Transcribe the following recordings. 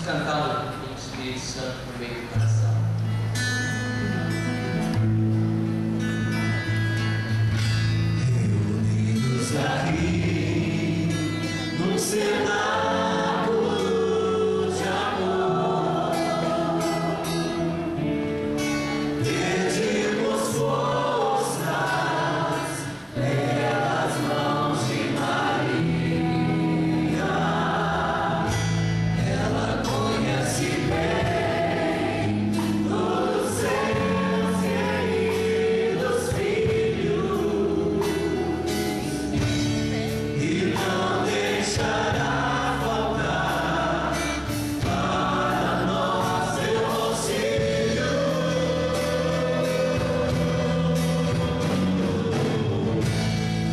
cantá-lo com o Espírito Santo no meio do coração. Reunidos aqui no cenáculo de amor, pedimos forças pelas mãos de Maria. Ela conhece bem os seus queridos filhos e não deixará faltar para nós seu auxílio.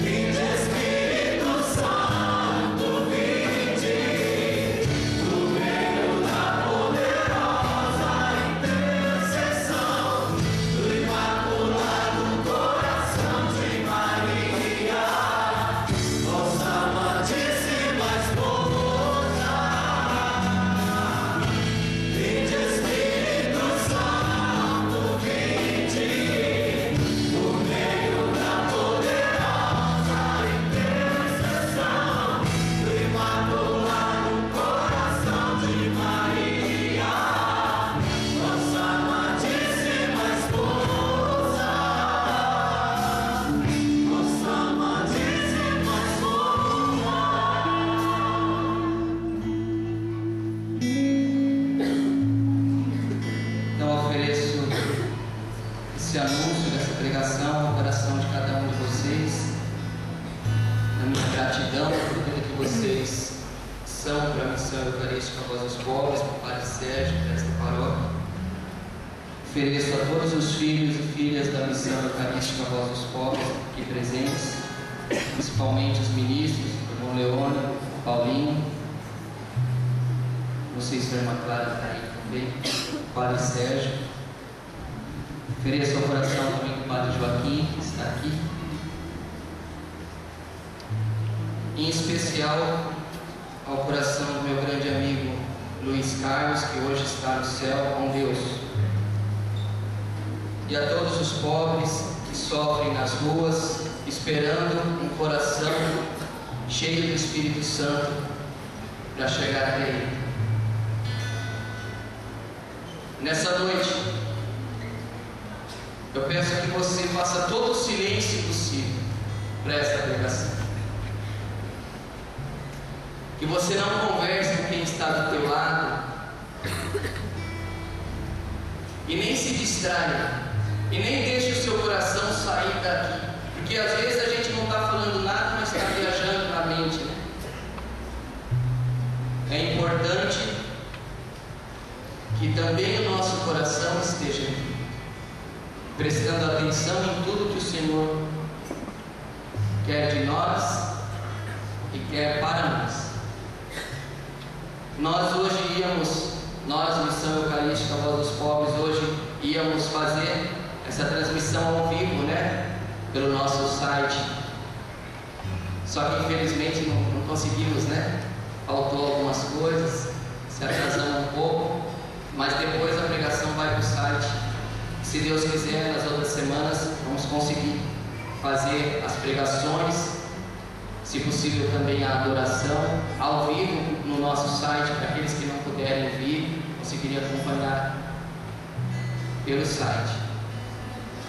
Vinde Espírito Santo, vinde no meio da poderosa intercessão do Imaculado Coração de Maria, nossa amadíssima esposa. Vinde Espírito Santo, vinde no meio da poderosa intercessão do Imaculado Coração de Maria, nossa amadíssima esposa. Nossa amadíssima esposa. Então eu ofereço esse anúncio dessa pregação ao coração de cada um de vocês, na minha gratidão por tudo que vocês são para a missão eucarística Voz dos Pobres, para o Padre Sérgio, desta paróquia. Ofereço a todos os filhos e filhas da missão eucarística Voz dos Pobres aqui presentes, principalmente os ministros, o irmão Leone, o Paulinho, não sei se a irmã Clara está aí também, o Padre Sérgio. Ofereço ao coração também do Padre Joaquim, que está aqui. Em especial ao coração do meu grande amigo Luiz Carlos, que hoje está no céu com Deus. E a todos os pobres que sofrem nas ruas, esperando um coração cheio do Espírito Santo para chegar até Ele. Nessa noite, eu peço que você faça todo o silêncio possível para esta pregação. Que você não converse com quem está do teu lado e nem se distraia e nem deixe o seu coração sair daqui, porque às vezes a gente não está falando nada, mas está viajando na mente, né? É importante que também o nosso coração esteja aqui, prestando atenção em tudo que o Senhor quer de nós e quer para nós. Nós hoje nós, Missão Eucarística Voz dos Pobres, hoje íamos fazer essa transmissão ao vivo, né? Pelo nosso site. Só que infelizmente não conseguimos, né? Faltou algumas coisas, se atrasamos um pouco, mas depois a pregação vai para o site. Se Deus quiser, nas outras semanas vamos conseguir fazer as pregações, se possível também a adoração ao vivo no nosso site, para aqueles que não puderem vir, conseguirem acompanhar pelo site.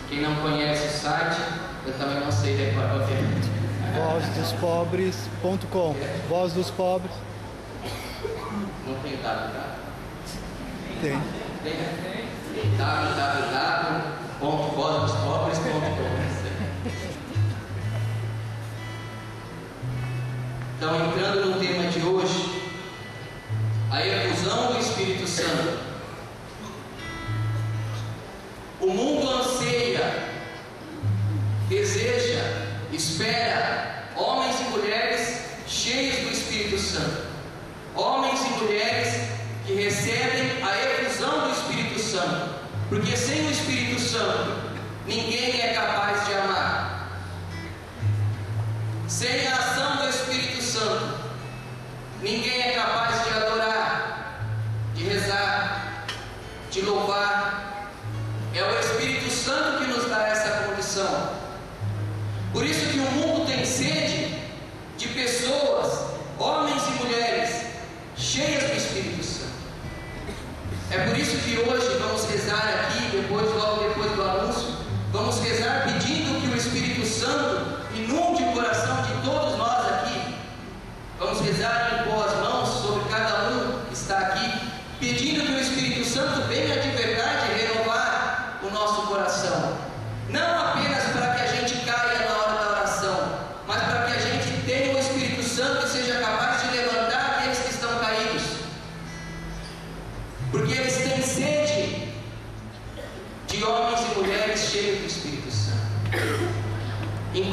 Quem não conhece o site, eu também não sei decorar o tema. VozdosPobres.com. Voz dos Pobres. Não tem www? Tem. Tem, né? www.vozdosPobres.com. Então, entrando no tema de hoje, a efusão do Espírito Santo. O mundo anseia, deseja, espera homens e mulheres cheios do Espírito Santo, homens e mulheres que recebem a efusão do Espírito Santo, porque sem o Espírito Santo ninguém é capaz de amar. Sem a ação do Espírito Santo ninguém é capaz de adorar, de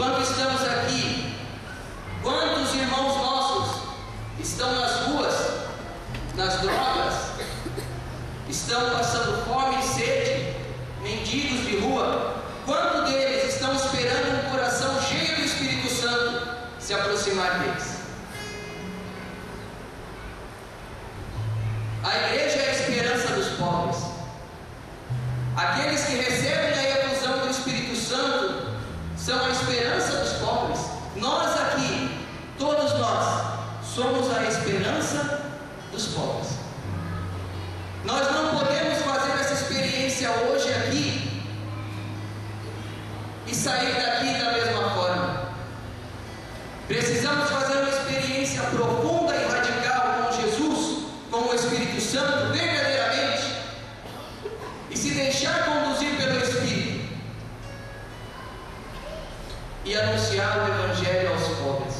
Enquanto estamos aqui, quantos irmãos nossos estão nas ruas, nas drogas, estão passando fome e sede, mendigos de rua? Quantos deles estão esperando um coração cheio do Espírito Santo se aproximar deles? A igreja é a esperança dos pobres. Aqueles que recebem a efusão do Espírito Santo são a esperança dos pobres. Nós aqui, todos nós, somos a esperança dos pobres. Nós não podemos fazer essa experiência hoje aqui e sair daqui da mesma forma. Precisamos fazer uma experiência profunda e radical com Jesus, com o Espírito Santo, verdadeiramente, e se deixar conduzir pelo Espírito e anunciar o Evangelho aos pobres.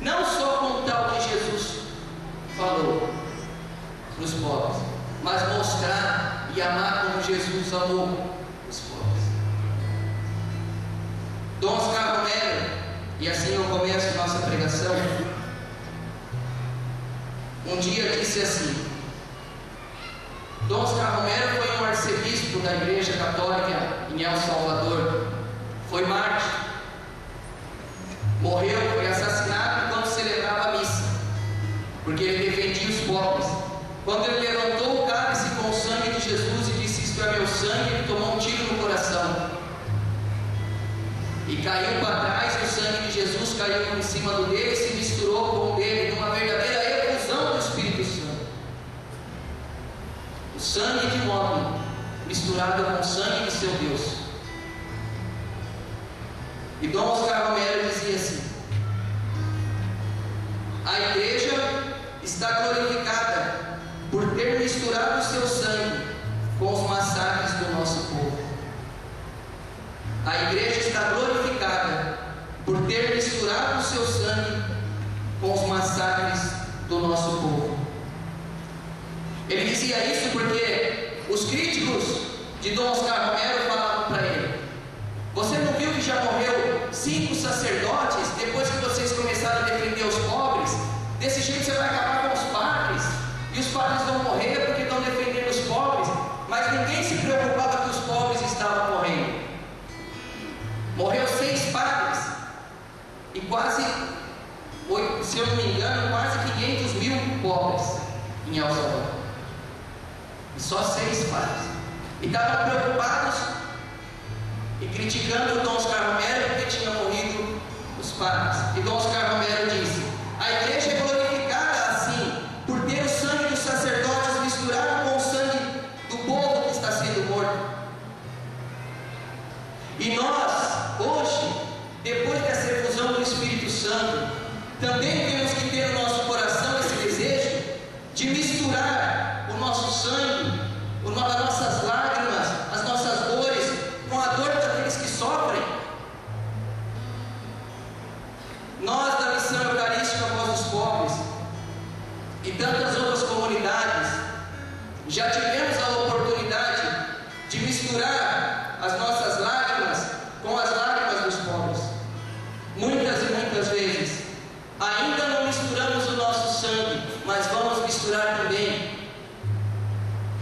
Não só contar o que Jesus falou para os pobres, mas mostrar e amar como Jesus amou os pobres. Dom Oscar Romero, e assim eu começo nossa pregação, um dia disse assim: Dom Oscar Romero foi um arcebispo da Igreja Católica em El Salvador, foi mártir, morreu, foi assassinado enquanto celebrava a missa, porque ele defendia os pobres. Quando ele levantou o cálice com o sangue de Jesus e disse: isto é meu sangue, ele tomou um tiro no coração e caiu para trás, e o sangue de Jesus caiu em cima do dele e se misturou com o dele, numa verdadeira efusão do Espírito Santo. O sangue de um homem misturado com o sangue de seu Deus. E Dom Oscar Romero dizia assim: a igreja está glorificada por ter misturado o seu sangue com os massacres do nosso povo. A igreja está glorificada por ter misturado o seu sangue com os massacres do nosso povo. Ele dizia isso porque os críticos de Dom Oscar Romero falavam para ele: você não viu que já morreu 5 sacerdotes depois que vocês começaram a defender os pobres? Desse jeito você vai acabar com os padres, e os padres vão morrer porque estão defendendo os pobres. Mas ninguém se preocupava que os pobres estavam morrendo. Morreu 6 padres e quase, se eu não me engano, quase 500 mil pobres em El Salvador, e só 6 padres. E estavam preocupados e criticando o Dom Oscar Romero porque tinha morrido os padres. E Dom Oscar Romero disse: a igreja é glorificada assim por ter o sangue dos sacerdotes misturado com o sangue do povo que está sendo morto. E nós, hoje, depois dessa efusão do Espírito Santo, também temos que ter no nosso coração esse desejo de misturar o nosso sangue, as nossas lágrimas, as nossas dores, com a dor daqueles que sofrem. Nós, da Missão Eucarística Voz dos Pobres e tantas outras comunidades, já tivemos a oportunidade de misturar as nossas lágrimas com as lágrimas dos pobres. Muitas e muitas vezes ainda não misturamos o nosso sangue, mas vamos misturar também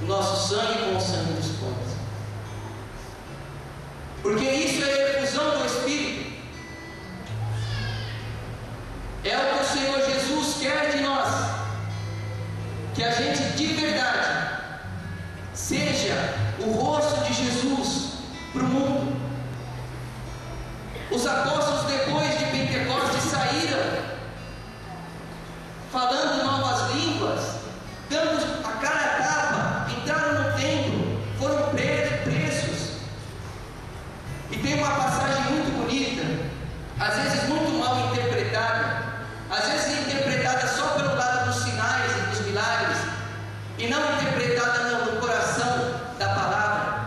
o nosso sangue com o sangue dos pobres, porque isso é a efusão do Espírito. É o que o Senhor Jesus quer de nós, que a gente de verdade seja o rosto de Jesus para o mundo. Os apóstolos, depois de Pentecostes, saíram falando novas línguas, dando a cara a tapa, entraram no templo, foram presos. E tem uma passagem muito bonita, às vezes muito mal interpretada, às vezes interpretada só pelo lado dos sinais e dos milagres, e não interpretada no coração da palavra.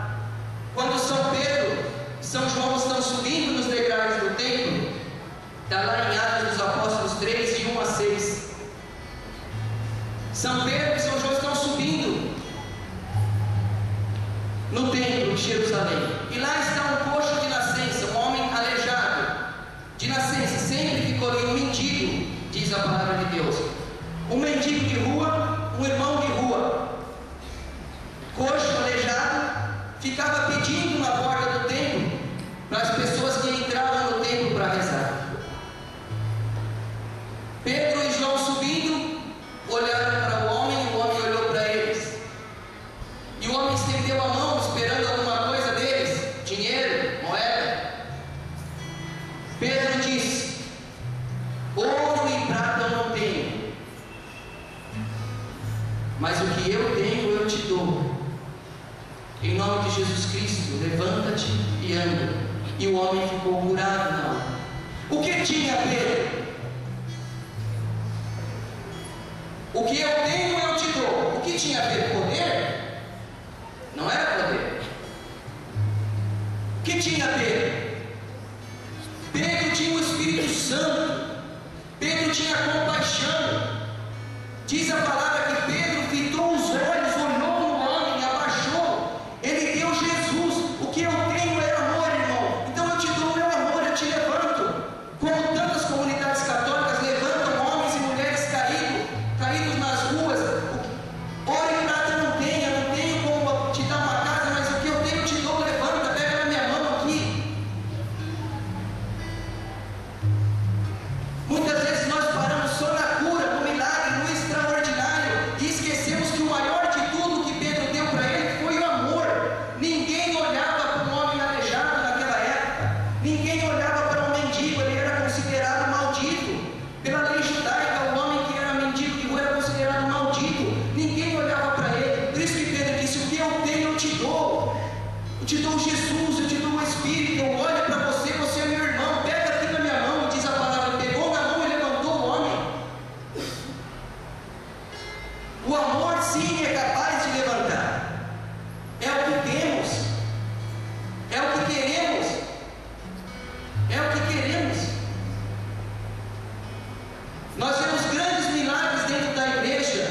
mendigo, diz a palavra de Deus. Um mendigo de rua, um irmão de rua, coxo, aleijado, ficava pedindo na porta do templo para as pessoas que entravam no templo para rezar. Pedro e João subindo, olharam para o homem olhou para eles. E o homem estendeu a mão, esperando alguma coisa deles, dinheiro, moeda. Pedro disse: ouro e prata eu não tenho, mas o que eu tenho eu te dou. Em nome de Jesus Cristo, levanta-te e anda. E o homem ficou curado na hora. O que tinha Pedro? O que eu tenho eu te dou. O que tinha Pedro? Poder? Não era poder. O que tinha Pedro? Pedro tinha o Espírito Santo. Pedro tinha compaixão. Diz a palavra que Pedro fitou os olhos, olhou no homem, abaixou. Ele deu Jesus. O que eu tenho é amor, irmão. Então eu te dou o meu amor, eu te levanto. Como tantas comunidades católicas levantam homens e mulheres caídos nas ruas. Ouro e prata eu não tenho como te dar uma casa, mas o que eu tenho eu te dou. Levanta, pega na minha mão aqui. Muitas vezes nós paramos só na cura, no milagre, no extraordinário, e esquecemos que o maior de tudo que Pedro deu para ele foi o amor. Ninguém olhava para um homem aleijado naquela época, ninguém olhava para um mendigo, ele era considerado maldito. Pela lei judaica, o homem que era mendigo de rua era considerado maldito, ninguém olhava para ele. Por isso que Pedro disse: o que eu tenho eu te dou. Eu te dou Jesus, eu te dou o Espírito. Eu olho para você, você é meu irmão. Pega aqui na minha mão, diz a palavra. Pegou na mão e levantou o homem. O amor sim é capaz de levantar. É o que temos. É o que queremos. É o que queremos. Nós vemos grandes milagres dentro da igreja.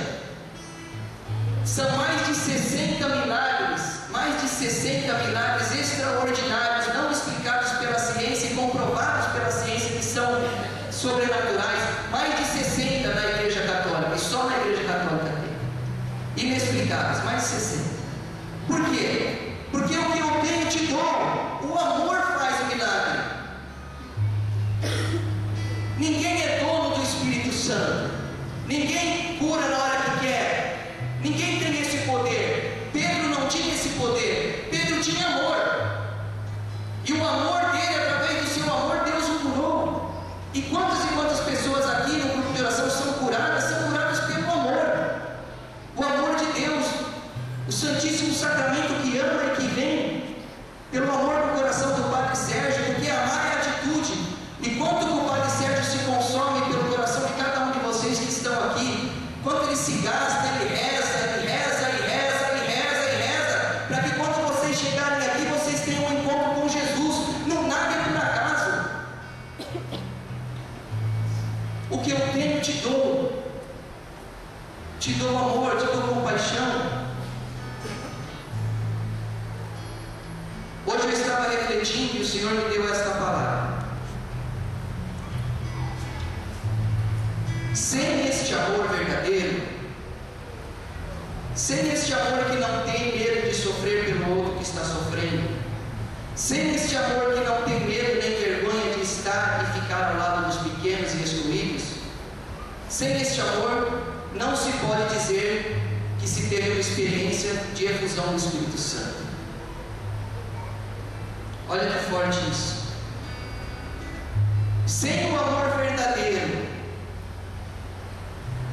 São mais de 60 milagres. Mais de 60 milagres extraordinários, não explicados pela ciência e comprovados pela ciência, que são sobrenaturais. Mais de 60 na igreja católica. E só na igreja católica tem. Inexplicáveis, mais de 60. Por quê? Porque o que eu tenho te dou. O amor faz o milagre. Ninguém é dono do Espírito Santo. Ninguém cura na hora que quer. Ninguém tem esse poder. Pedro não tinha esse poder. Pedro tinha amor. E o amor dele, através do seu amor, Deus o curou. E quantas pessoas aqui no grupo de oração são curadas pelo amor. O amor de Deus, o Santíssimo Sacramento que ama e que vem, pelo amor do coração do Padre Sérgio, porque amar é atitude. E quanto o Padre Sérgio se consome pelo coração de cada um de vocês que estão aqui, quanto ele se gasta, ele reza, para que quando vocês chegarem aqui, vocês tenham um encontro com Jesus. Não nada é por acaso. O que eu tenho te dou. Te dou amor, te dou compaixão. Hoje eu estava refletindo e o Senhor me deu esta palavra. Sem este amor verdadeiro, sem este amor que não tem medo de sofrer pelo outro que está sofrendo, sem este amor que não tem medo nem vergonha de estar e ficar ao lado dos pequenos e excluídos, sem este amor não se pode dizer que se teve uma experiência de efusão do Espírito Santo. Olha que forte isso. Sem o amor verdadeiro,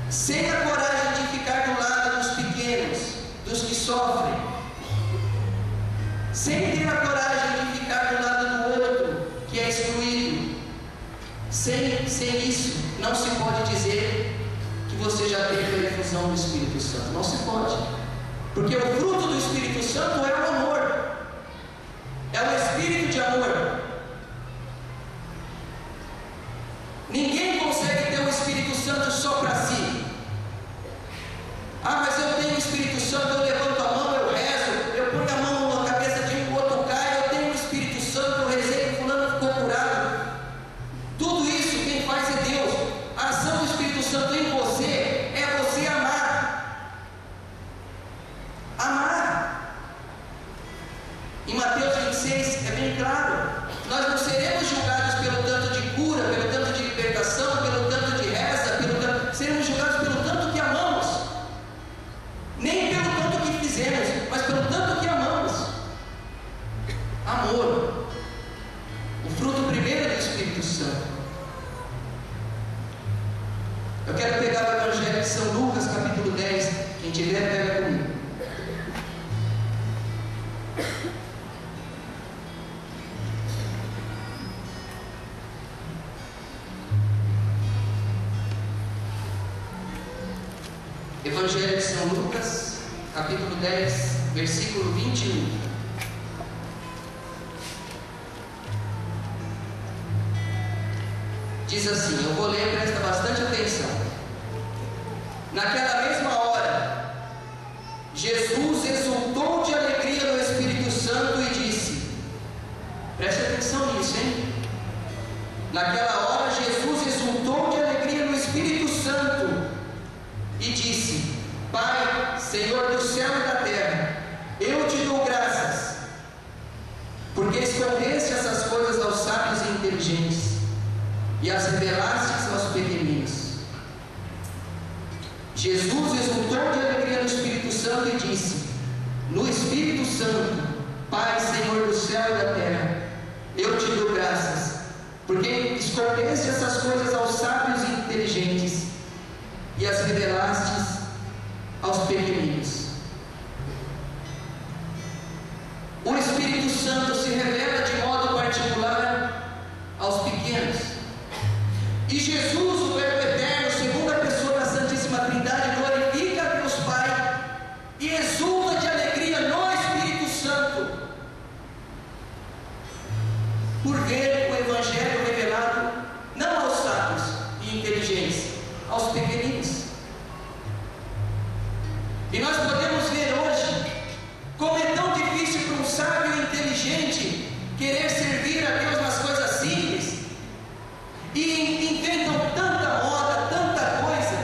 sem a coragem de ficar do lado dos pequenos, dos que sofrem, sem ter a coragem de ficar do lado do outro que é excluído, sem isso, não se pode dizer que você já teve a efusão do Espírito Santo. Não se pode, porque o fruto do Espírito Santo é o amor, é o Espírito de amor. Ninguém consegue ter o Espírito Santo só para si. Ah, mas eu tenho o Espírito Santo, eu levanto a mão, eu rezo, eu ponho a mão na cabeça de um, o outro cai, eu tenho o Espírito Santo, eu rezei, fulano ficou curado. Tudo isso quem faz é Deus. Eu quero pegar o Evangelho de São Lucas, capítulo 10. Quem tiver, pega comigo. Evangelho de São Lucas, capítulo 10, versículo 21. Diz assim, eu vou ler, presta bastante atenção. Naquela mesma hora, Jesus exultou de alegria no Espírito Santo e disse, preste atenção nisso, hein? Naquela hora, Jesus exultou de alegria no Espírito Santo e disse, Pai, Senhor do céu e da terra, eu te dou graças, porque escondeste essas coisas aos sábios e inteligentes, e as revelastes aos pequeninos. Jesus exultou de alegria no Espírito Santo e disse, no Espírito Santo, Pai, Senhor do céu e da terra, eu te dou graças, porque escondeste essas coisas aos sábios e inteligentes, e as revelastes aos pequeninos. O Espírito Santo se revela de modo particular aos pequenos. E Jesus, o Verbo Eterno, segunda pessoa da Santíssima Trindade, glorifica a Deus Pai e exulta de alegria no Espírito Santo por ver o Evangelho revelado não aos sábios e inteligentes, aos pequeninos. E nós podemos ver hoje como é tão difícil para um sábio e inteligente querer servir a Deus nas coisas simples, e inventam tanta moda, tanta coisa,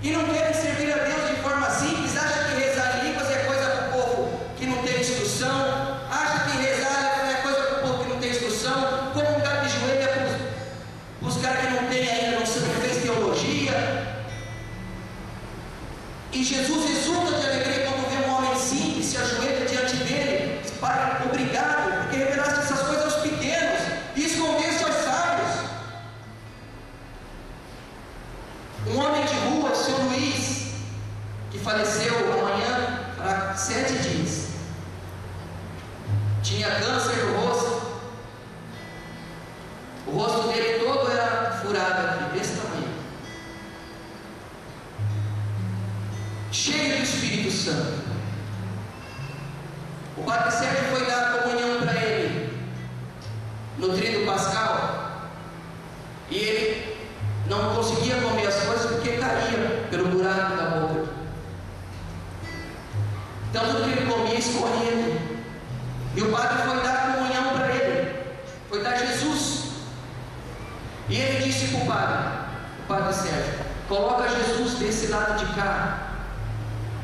e não querem servir a Deus de forma simples. Acha que rezar em línguas é coisa para o povo que não tem instrução, acha que rezar é coisa para o povo que não tem instrução, como um gato de joelho é para os caras que não tem ainda, não fez teologia. E Jesus exulta de alegria quando vê um homem simples, se ajoelha diante dele, diz, Pai, obrigado, porque revelaste essas coisas aos pequenos e escondeste aos sábios. Um homem de rua, o seu Luiz, que faleceu amanhã, há 7 dias, tinha câncer no rosto, o rosto dele todo era furado aqui, desse tamanho, cheio do Espírito Santo. O Padre Sérgio foi dar a comunhão para ele no trido pascal, e ele não conseguia comer as coisas porque caía pelo buraco da boca. Então tudo que ele comia escorria. E o padre foi dar a comunhão para ele, foi dar Jesus. E ele disse para o Padre Sérgio, coloca Jesus desse lado de cá,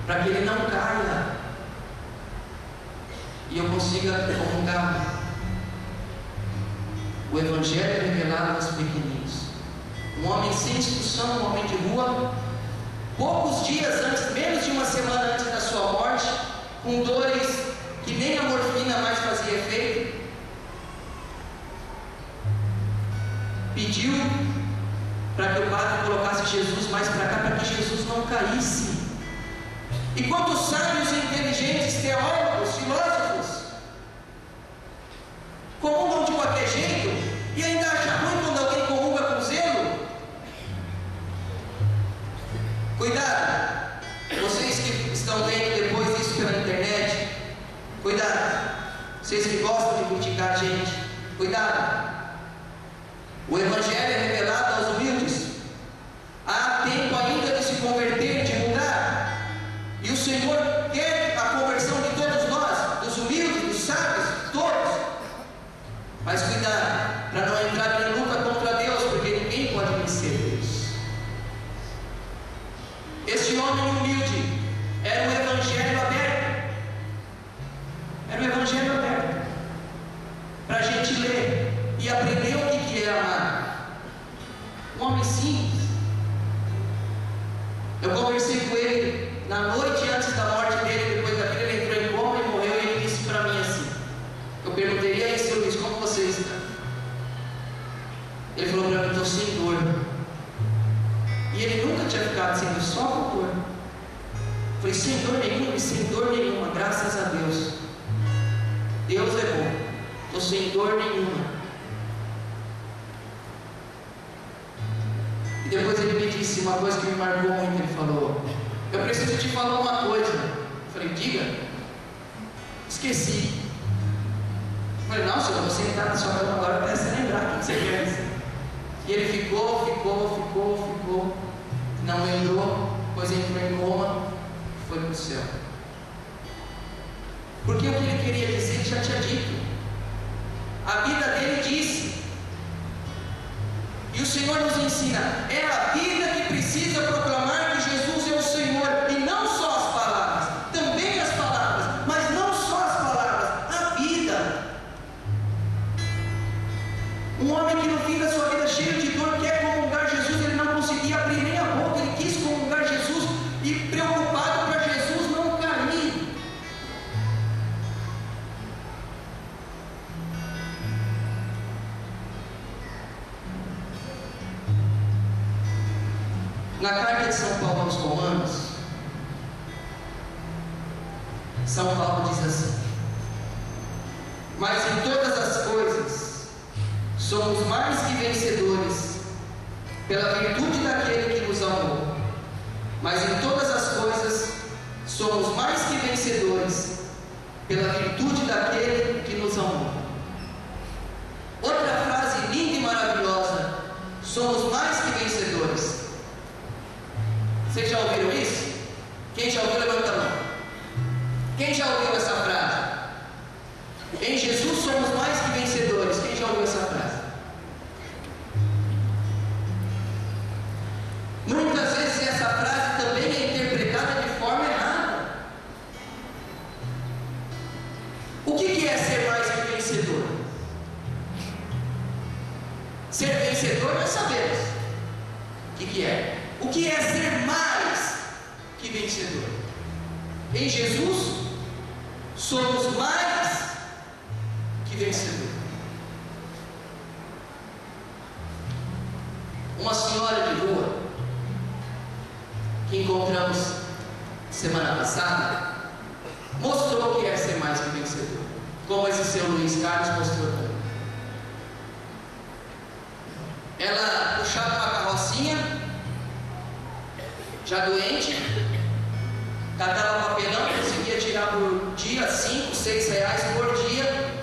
para que ele não caia e eu consiga comungar. O Evangelho revelado aos pequeninos. Um homem sem instrução, um homem de rua, poucos dias antes, menos de uma semana antes da sua morte, com dores que nem a morfina mais fazia efeito, pediu para que o padre colocasse Jesus mais para cá, para que Jesus não caísse. E quantos sábios e inteligentes, teólogos, filósofos, comungam de qualquer jeito e ainda acham ruim quando alguém comunga com zelo? Cuidado, vocês que estão vendo depois isso pela internet, cuidado, vocês que gostam de criticar a gente, cuidado. O Evangelho é revelado aos humildes. Há tempo ainda de se converter, de mudar. E o Senhor quer a conversão de todos nós, dos humildes, dos sábios, todos. Mas cuidado, para não entrar em luta contra Deus, porque ninguém pode vencer Deus. Este homem humilde era o Evangelho aberto. Era o Evangelho aberto para a gente ler e aprender o que é amar. Um homem simples. Eu conversei com ele na noite antes da morte dele. Depois daquilo ele entrou em coma e morreu. E ele disse para mim assim, eu perguntei, e aí seu Luiz, como você está? Ele falou para mim, estou sem dor. E ele nunca tinha ficado sem só por dor. Falei, sem dor nenhuma e sem dor nenhuma, graças a Deus. Deus é bom. Estou sem dor nenhuma. E depois ele me disse uma coisa que me marcou muito. Ele falou: eu preciso te falar uma coisa. Eu falei, diga. Esqueci. Eu falei, não, senhor, você está na sua cama agora até se lembrar o que você quer dizer. E ele ficou. Não lembrou, depois entrou em coma, foi para o céu. Porque o que ele queria dizer, ele já tinha dito. A vida dele disse. E o Senhor nos ensina, é a vida que precisa proclamar que Jesus é o Senhor, e não só as palavras, também as palavras, mas não só as palavras, a vida. Um homem que no fim da sua vida cheio de dor quer comungar Jesus, ele não conseguia abrir nem a boca, ele quis comungar Jesus e preocupado para Jesus não cair. Na carta de São Paulo aos Romanos, São Paulo diz assim: mas em todas as coisas somos mais que vencedores pela virtude daquele que nos amou. Mas em todas as coisas somos mais que vencedores pela virtude daquele que nos amou. Outra frase linda e maravilhosa: somos mais que vencedores. Vocês já ouviram isso? Quem já ouviu, levanta a mão. Quem já ouviu essa frase? Em Jesus somos mais que vencedores. Quem já ouviu essa frase? Muitas vezes essa frase também é interpretada de forma errada. O que é ser mais que vencedor? Ser vencedor nós sabemos. O que é? O que é ser mais que vencedor? Em Jesus somos mais que vencedor. Uma senhora de rua que encontramos semana passada mostrou o que é ser mais que vencedor, como esse seu Luiz Carlos mostrou também. Ela puxava uma carrocinha, já doente, catava papelão, conseguia tirar por dia 5, 6 reais por dia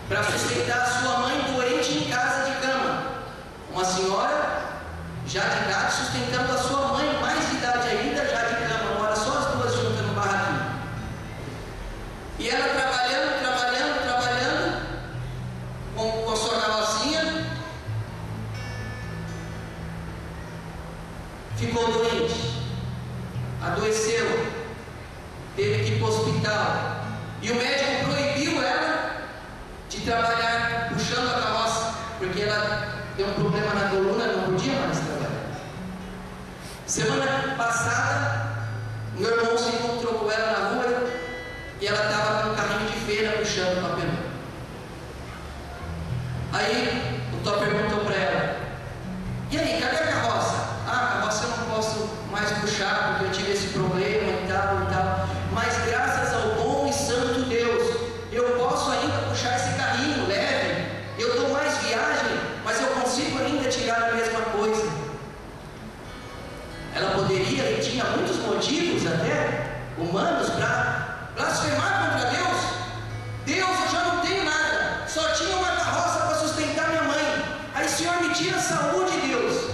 para sustentar a sua mãe doente em casa de cama. Uma senhora já de idade sustentando a sua mãe, mais de idade ainda, já de cama, mora só as duas juntas no barraquinho. E ela trabalhando com a sua carrocinha, ficou doente, adoeceu, teve que ir para o hospital, e o médico proibiu ela de trabalhar puxando a carroça, porque ela tem um problema na coluna, não podia mais trabalhar. Semana passada, meu irmão se encontrou com ela na rua e ela estava com um carrinho de feira puxando papelão. Aí o Tó perguntou para ela: e aí, cadê a carroça? Ah, a carroça eu não posso mais puxar porque eu tive esse problema e tal. Mas graças ao bom e santo Deus, eu posso ainda puxar esse carrinho leve. Eu dou mais viagem, mas eu consigo ainda tirar a mesma coisa. Ela poderia e tinha muitos motivos até humanos para blasfemar contra Deus. Deus, eu já não tenho nada, só tinha uma carroça para sustentar minha mãe. Aí o Senhor me tira a saúde, Deus.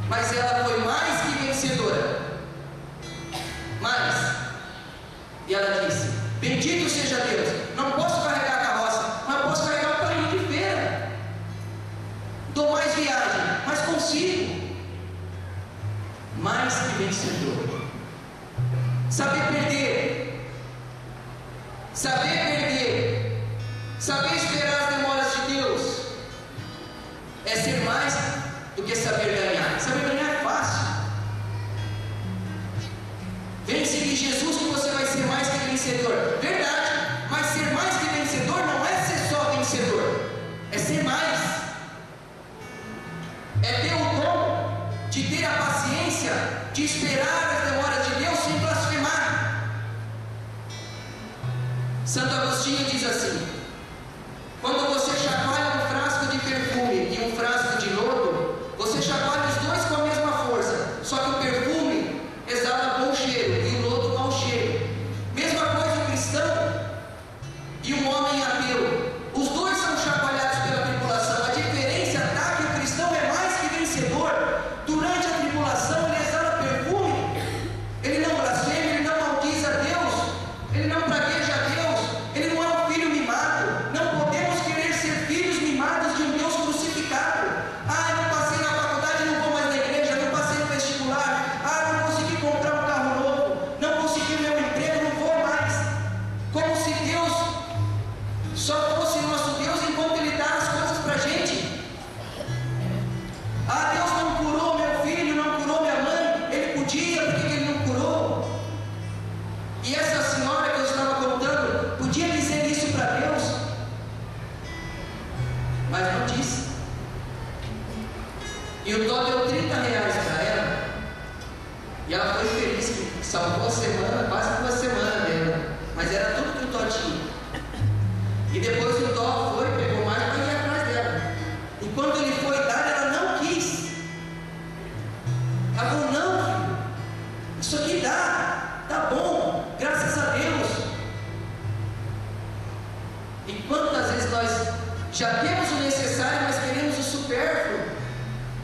Mas ela foi mais que vencedora. Mais. E ela disse: bendito seja Deus, não posso carregar a carroça, mas posso carregar o carrinho de feira. Dou mais viagem, mas consigo. Mais que vencedor. Saber perder. Saber esperar as demoras de Deus é ser mais do que saber ganhar. Saber ganhar é fácil. Vem seguir Jesus que você vai ser mais que vencedor. Verdade, mas ser mais que vencedor não é ser só vencedor, é ser mais. é ter o dom de ter a paciência de esperar as demoras de Deus sem blasfemar. Santo Agostinho diz assim: quando você chacoalha um frasco de perfume e um frasco de lodo, você chacoalha os dois com a mesma força, só que o perfume exala bom cheiro e o lodo mau cheiro. Mesma coisa o cristão e um homem ateu, os dois são chacoalhados pela tribulação. A diferença está que o cristão é mais que vencedor. Durante a tribulação ele exala perfume, ele não blasfema, ele não maldiz a Deus, ele não pragueja a Deus, ele não é um filho mimado. Não podemos querer ser filhos mimados de um Deus crucificado. Ah, não passei na faculdade, não vou mais na igreja, não passei no vestibular, ah, não consegui comprar um carro novo, não consegui meu emprego, não vou mais. Como se Deus só fosse nosso Deus enquanto Ele dá as coisas para a gente. Ah, Deus não curou meu filho, não curou minha mãe, Ele podia, por que Ele não curou? E essa senhora que eu estava contando podia dizer isso para Deus, mas não disse. E o Tó deu R$30 para ela, e ela foi feliz que salvou a semana, quase 2 semanas dela, mas era tudo que o Tó tinha. E depois o Tó foi, pegou mais para ir atrás dela. E quando ele foi dar, ela não quis. Ela falou: não, filho, isso aqui tá bom, graças a Deus. E quantas vezes nós já temos o necessário, mas queremos o supérfluo,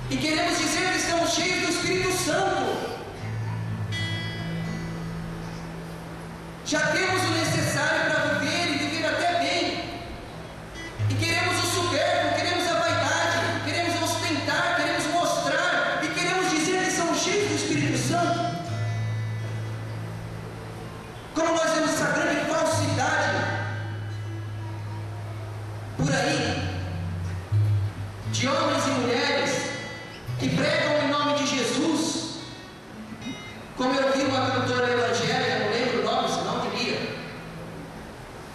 e queremos dizer que estamos cheios do Espírito Santo. Já temos o necessário para viver e viver até bem, e queremos o supérfluo, queremos a vaidade, queremos ostentar, queremos mostrar, e queremos dizer que somos cheios do Espírito Santo. Como nós vemos essa grande falsidade por aí, de homens e mulheres que pregam em nome de Jesus, como eu vi uma cantora evangélica, não lembro o nome, senão queria,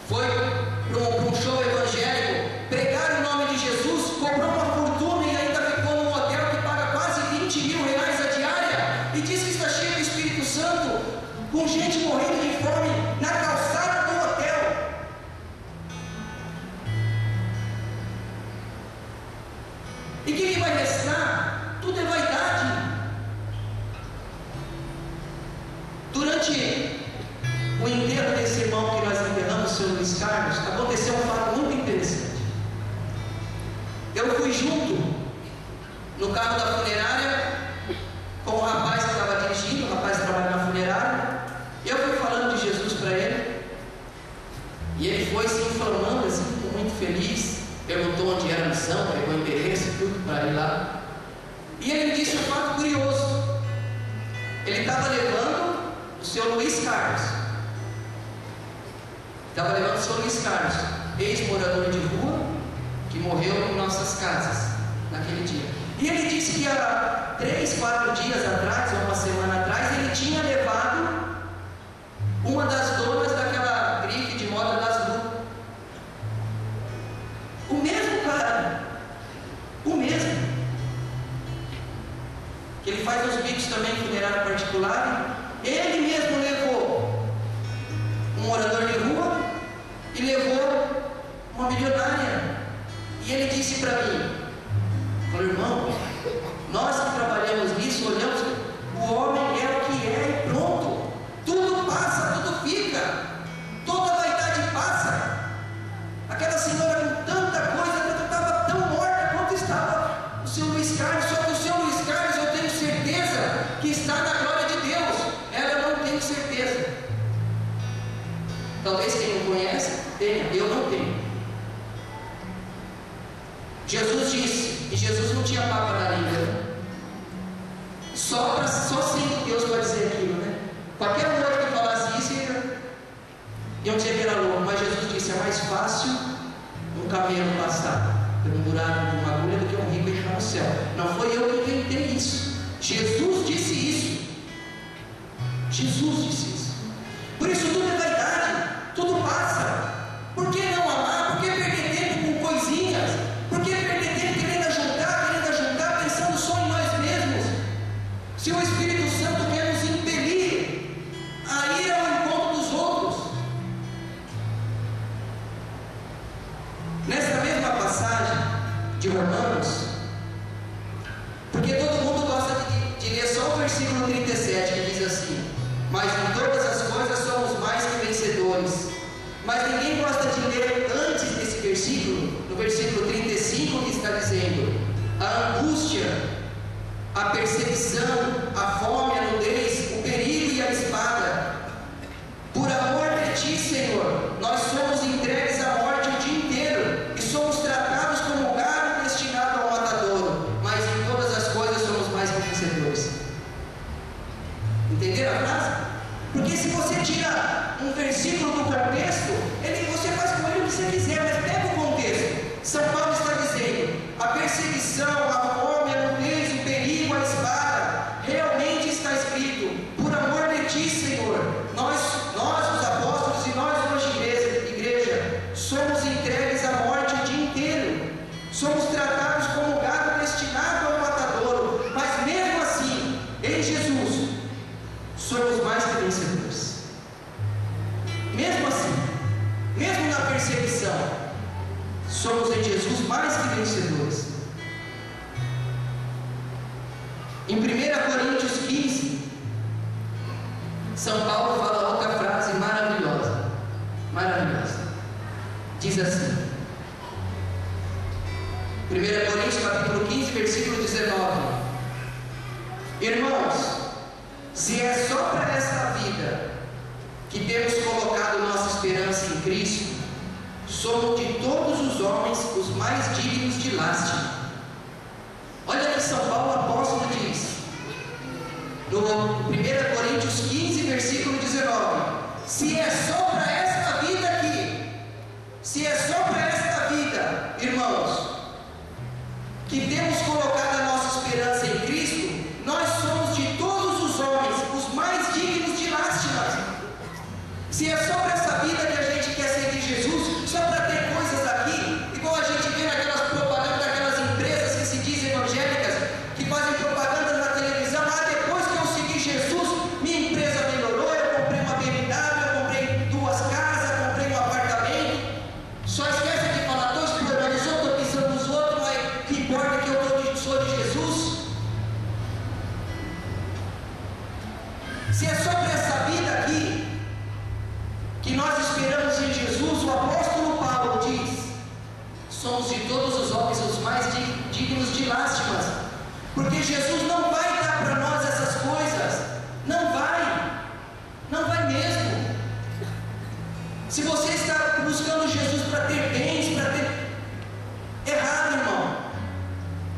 foi para um show evangélico, pregar em nome de Jesus, cobrou uma fortuna e ainda ficou num hotel que paga quase R$20.000 a diária, e diz que está cheio do Espírito Santo, com gente morrendo de fome na calçada do hotel. E o que vai restar? Tudo é vaidade. Durante o enterro desse irmão que nós enterramos, o Sr. Luiz Carlos, aconteceu um fato muito interessante. Eu fui junto no carro da funerária com o rapaz que estava dirigindo, o rapaz que trabalha na funerária. Eu fui falando de Jesus para ele, e ele foi se inflamando assim, ficou muito feliz, perguntou onde era a missão, pegou o endereço, tudo para ir lá. E ele me disse um fato curioso. Ele estava levando o Sr. Luiz Carlos, ex-morador de rua, que morreu em nossas casas naquele dia. E ele disse que há 3, 4 dias atrás, ou uma semana atrás, ele tinha levado uma das donas daquela grife de moda das Lu. O mesmo cara, o mesmo, que ele faz uns bicos também em funerária particular. Ele mesmo levou um morador de rua e levou uma milionária. E ele disse para mim, falou: irmão, nós que trabalhamos nisso, olhamos, o homem é o que é e pronto. Tudo passa, tudo fica, toda vaidade passa. Aquela senhora com tanta coisa, estava tão morta quanto estava o Sr. Luiz Carlos. Só que o Sr. Luiz Carlos, eu tenho certeza que está na glória de Deus. Ela eu não tenho certeza. Talvez quem não conhece tenha, eu não tenho. Jesus disse, e Jesus não tinha papo na língua, né? Só sendo Deus para dizer aquilo, né? Qualquer um outro que falasse isso, iam dizer que era louco. Mas Jesus disse: é mais fácil um camelo passar por um buraco de uma agulha do que um rico entrar no céu. Não foi eu que inventei isso. Jesus disse isso. Jesus disse isso. Por isso tudo é vaidade, tudo passa. Por que não amar? Por que perder tempo com coisinhas? Por que perder tempo querendo ajuntar, pensando versículo 37, que diz assim: mas em todas as coisas somos mais que vencedores. Mas ninguém gosta de ler antes desse versículo, no versículo 35, que está dizendo: a angústia, a perseguição, a fome, a nudez, o perigo e a espada. Por amor de ti, Senhor, nós somos entregues à morte o dia inteiro e somos tratados como gado destinado ao matadouro, mas em todas as coisas somos mais que vencedores. Entenderam a frase? Porque se você tira um versículo do contexto, você faz com ele o que você quiser, mas pega o contexto. São Paulo está dizendo: a perseguição, a fome, a nudez, o perigo, a espada. Realmente está escrito: por amor de ti, Senhor, nós os apóstolos e nós hoje, igreja, somos entregues à morte o dia inteiro. Somos tratados como gado destinado ao matadouro, mas mesmo assim, em Jesus, somos mais que vencedores. Mesmo assim, mesmo na perseguição, somos em Jesus mais que vencedores. Em 1 Coríntios 15, São Paulo fala outra frase maravilhosa. Diz assim, 1 Coríntios capítulo 15, versículo 19: irmãos, se é só para esta vida que temos colocado nossa esperança em Cristo, somos de todos os homens os mais dignos de lástima. Olha que São Paulo apóstolo diz, no 1 Coríntios 15, versículo 19: se é só para esta vida aqui, se é só para esta vida, irmãos, que temos colocado a nossa esperança em Cristo, nós somos de todos os homens os mais dignos de lástima. Se é só para essa vida que a gente quer seguir Jesus, só para ter coisas aqui, igual a gente vê naquelas propagandas daquelas empresas que se dizem evangélicas, que fazem propaganda na televisão: depois que eu segui Jesus, minha empresa melhorou, eu comprei uma BMW, eu comprei 2 casas, comprei um apartamento. Só esquece de falar: estou explorando os outros, estou pisando nos outros, mas o que importa é que eu sou de Jesus. Se é só para essa vida aqui que nós esperamos em Jesus, o apóstolo Paulo diz: somos de todos os homens os mais dignos de lástimas, porque Jesus não vai dar para nós essas coisas, não vai mesmo. Se você está buscando Jesus para ter bens, errado, irmão.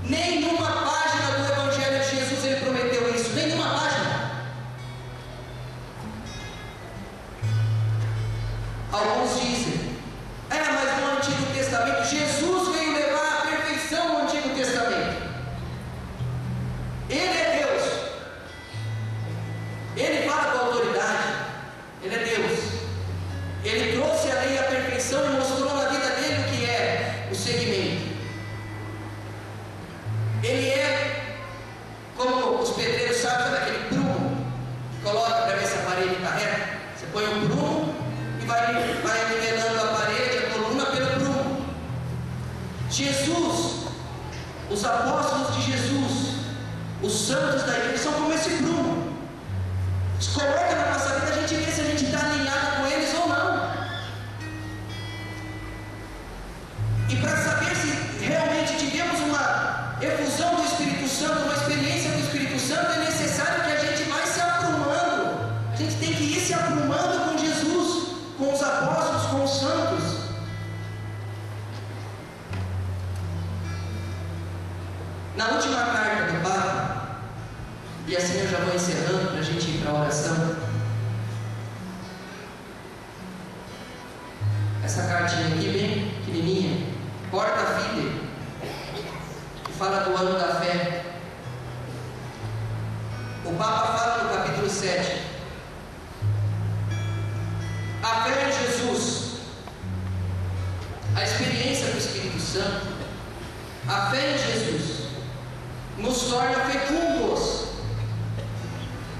Nenhuma página do Evangelho de Jesus ele prometeu isso, nenhuma página. Alguns dizem: mas no Antigo Testamento, Jesus veio levar à perfeição no Antigo Testamento. Ele é Deus. Ele fala com autoridade. Ele é Deus. Ele trouxe a lei à perfeição e mostrou na vida dele o que é o seguimento. Ele é como os pedreiros sabem, sabe aquele prumo? Coloca para ver se a parede está reta. Você põe um prumo e vai nivelando a parede, a coluna pelo prumo. Jesus, os apóstolos de Jesus, os santos da igreja são como esse prumo. Se coloca na nossa vida, a gente vê se a gente está alinhado com eles ou não. E para saber se realmente tivemos uma efusão do Espírito Santo, uma experiência do Espírito Santo, é necessário que a gente vá se aprumando. A gente tem que ir se aprumando com Jesus, com os apóstolos, com os santos. Na última carta do Papa, e assim eu já vou encerrando para a gente ir para a oração. Essa cartinha aqui, bem pequenininha, Porta Fide, que fala do ano da fé. O Papa fala no capítulo 7: a fé em Jesus, a experiência do Espírito Santo, a fé em Jesus nos torna fecundos,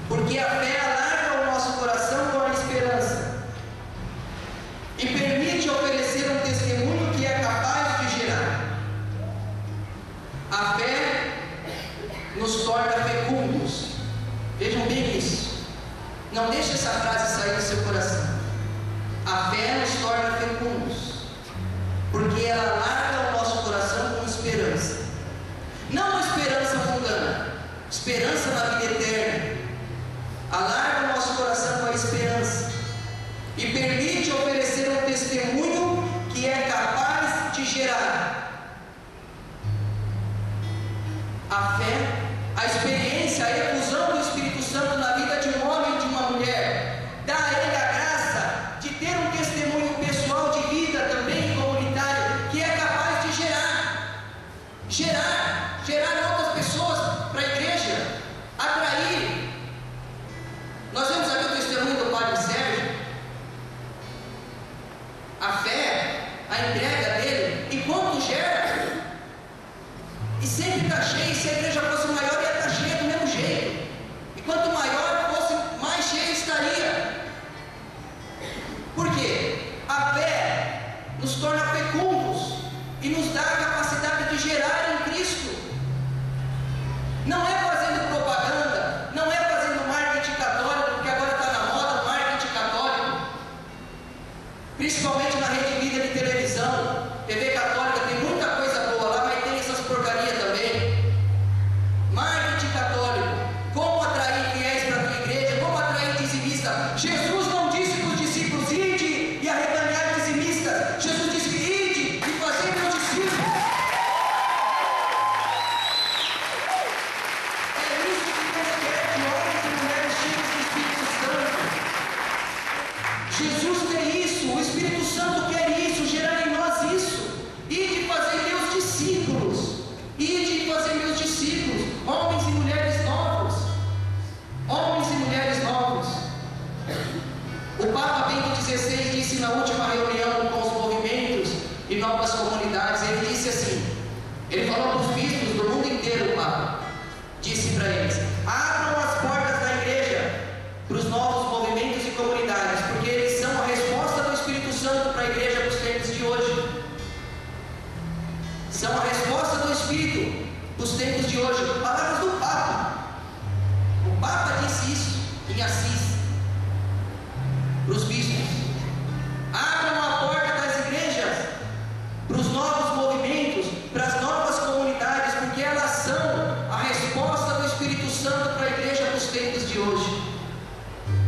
porque a fé alarga o nosso coração com a esperança e permite oferecer um testemunho que é capaz de gerar. A fé nos torna fecundos, Vejam bem isso. Não deixe essa frase sair do seu coração. A fé nos torna fecundos, porque ela larga o nosso coração com esperança. Não uma esperança mundana, esperança na vida eterna. Alarga o nosso coração com a esperança e permite oferecer um testemunho que é capaz de gerar a fé, a experiência, a efusão do Espírito Santo na vida de um homem e de uma mulher. Dá a ele a graça de ter um testemunho pessoal de vida também comunitário, que é capaz de gerar outras pessoas para a igreja, atrair. Nós vemos aqui o testemunho do Padre Sérgio, a fé, a entrega dele, e quanto gera, e sempre está cheio. Se a igreja fosse maior, ia estar cheia do mesmo jeito, e quanto maior fosse, mais cheia estaria. Por quê? A fé nos torna fecundos e nos dá a capacidade de gerar em Cristo. Não é fazendo propaganda, não é fazendo marketing católico, porque agora está na moda o marketing católico, principalmente na Rede Vida de televisão. TV católica tem muita coisa boa lá, mas tem essas porcarias também. Marketing católico, como atrair fiéis para a tua igreja, como atrair dizimistas. Jesus não disse para os discípulos: ide e arrebanhar dizimistas. Jesus disse: ide e fazer meus discípulos. É isso que Deus quer, de homens e mulheres cheios do Espírito Santo. Jesus quer isso, o Espírito Santo quer isso, gerar em nós isso. Ide fazer meus discípulos, ide fazer meus discípulos, homens e mulheres novos, homens e mulheres novos. O Papa Bento XVI disse na última reunião com os movimentos e novas comunidades, ele disse assim, ele falou para os bispos do mundo inteiro, o Papa disse para eles: abram as portas da igreja para os novos movimentos e comunidades, porque eles são a resposta do Espírito Santo para a igreja para os tempos de hoje. São a resposta do Espírito para os tempos de hoje. Palavras do Papa. O Papa disse isso em Assis para os bispos: abram a porta das igrejas para os novos movimentos, para as novas comunidades, porque elas são a resposta do Espírito Santo para a igreja para os tempos de hoje.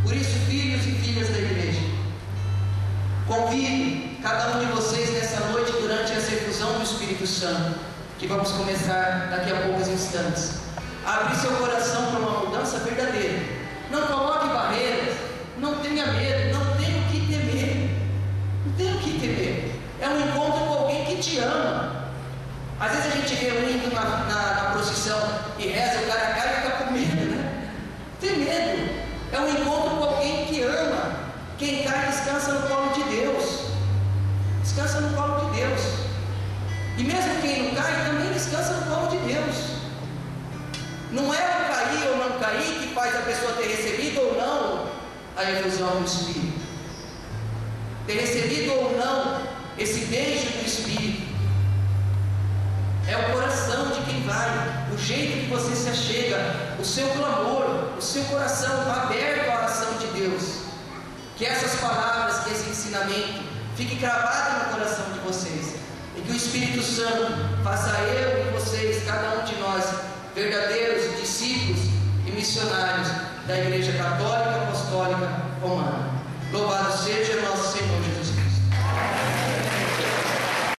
Por isso, filhos e filhas da igreja, convido cada um de vocês nessa noite, durante essa efusão do Espírito Santo, que vamos começar daqui a poucos instantes, a abrir seu coração para uma mudança verdadeira. Não coloque barreiras, não tenha medo, não tenha o que temer, não tenha o que temer. É um encontro com alguém que te ama. Às vezes a gente vê um indo na procissão e reza, o cara cai e fica com medo, né? Tem medo. É um encontro com alguém que ama. Quem cai descansa no colo de Deus. Descansa no colo de Deus. E mesmo quem não cai também descansa no colo de Deus. Não é o cair ou não cair que faz a pessoa ter recebido ou não a efusão do Espírito, ter recebido ou não esse beijo do Espírito. É o coração de quem vai, o jeito que você se achega, o seu clamor, o seu coração aberto à ação de Deus. Que essas palavras, que esse ensinamento fique gravado no coração de vocês, e que o Espírito Santo faça eu e vocês, cada um de nós, verdadeiros discípulos e missionários da Igreja Católica Apostólica Romana. Louvado seja nosso Senhor Jesus.